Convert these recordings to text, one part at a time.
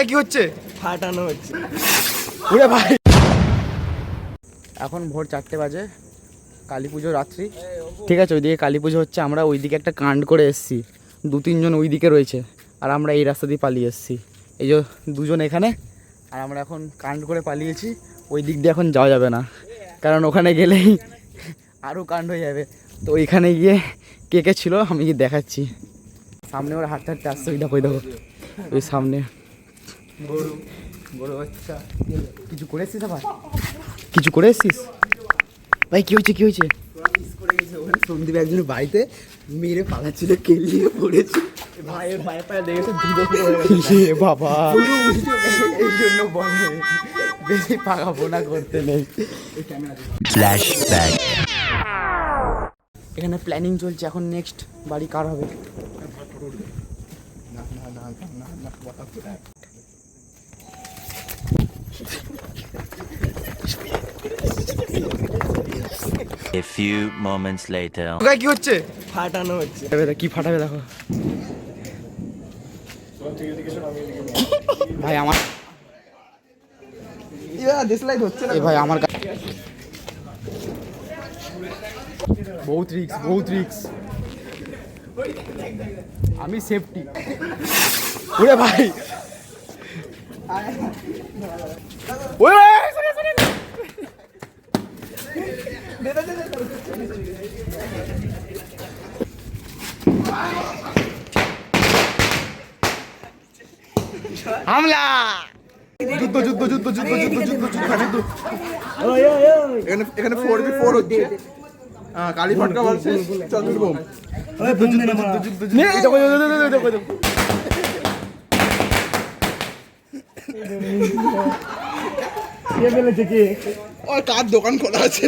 কি হচ্ছে? ফাটানো হচ্ছে। ওরে ভাই, এখন ভোর 4টে বাজে, কালী পুজো রাত্রি, ঠিক আছে। ওইদিকে কালী পুজো হচ্ছে, আমরা ওইদিকে একটা কাণ্ড করে এসেছি, 2-3 জন ওইদিকে রয়েছে, আর আমরা এই রাস্তা দিয়ে পালিয়ে এসেছি। এই যে 2 জন এখানে, আর আমরা এখন কাণ্ড করে পালিয়েছি। ওই দিক দিয়ে এখন যাওয়া যাবে না, কারণ ওখানে গেলেই আরও কাণ্ড হয়ে যাবে। তো ওইখানে গিয়ে কে কে ছিল আমি গিয়ে দেখাচ্ছি। সামনে ওরা হাঁটতে হাঁটতে আসছে, ওই দেখো ওই দেখো ওই সামনে গরু গরু বাচ্চা। কিছু করে এসছিস আবার? কিছু করে এসছিস ভাই? কি হয়েছে কি হয়েছে? সন্দীপ একজনের বাড়িতে মেরে পালাচ্ছিল, কেলিয়ে পড়েছে। ভাইয়ের পায়ে পায়ে লেগেছে, বাবা এই জন্য বলে বেশি পাকা পোনা করতে নেই। ফ্ল্যাশব্যাক। এখানে প্ল্যানিং চলছে, এখন নেক্সট বাড়ি কার হবে? A few moments later. কি হচ্ছে? ফাটানো হচ্ছে। কি ফাটাবে দেখো ভাই। আমার দেশলাইট হচ্ছে না ভাই, আমার বহুত রিক্স, বহুত রিক্স। আমি সেফটি। ওরে ভাই, হামলা! যুদ্ধ যুদ্ধ যুদ্ধ যুদ্ধ যুদ্ধ যুদ্ধ যুদ্ধ। এখানে 4v4 হচ্ছে। কালী ফটকা বলছে চন্দ্রবোম। কার দোকান খোলা আছে?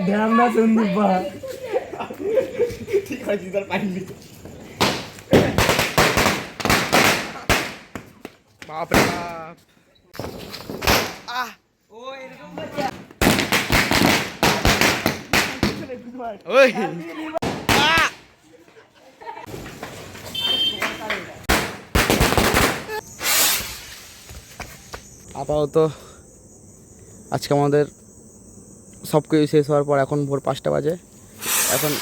ঢ্যামনা সন্দীপ বা ঠিক আছে, তার পাইনি। বাপরে বাপ। ওই আপাতত আজকে আমাদের সব কিছু শেষ হওয়ার পর এখন ভোর 5টা বাজে। এখন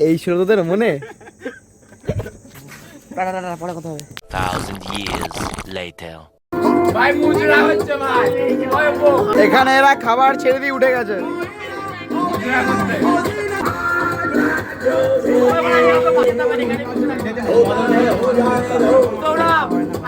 এই ছিল তোদের মনে? পরে কথা হবে। 1,000 years later. এখানে এরা খাবার ছেড়ে দিয়ে উঠে গেছে। তোমরা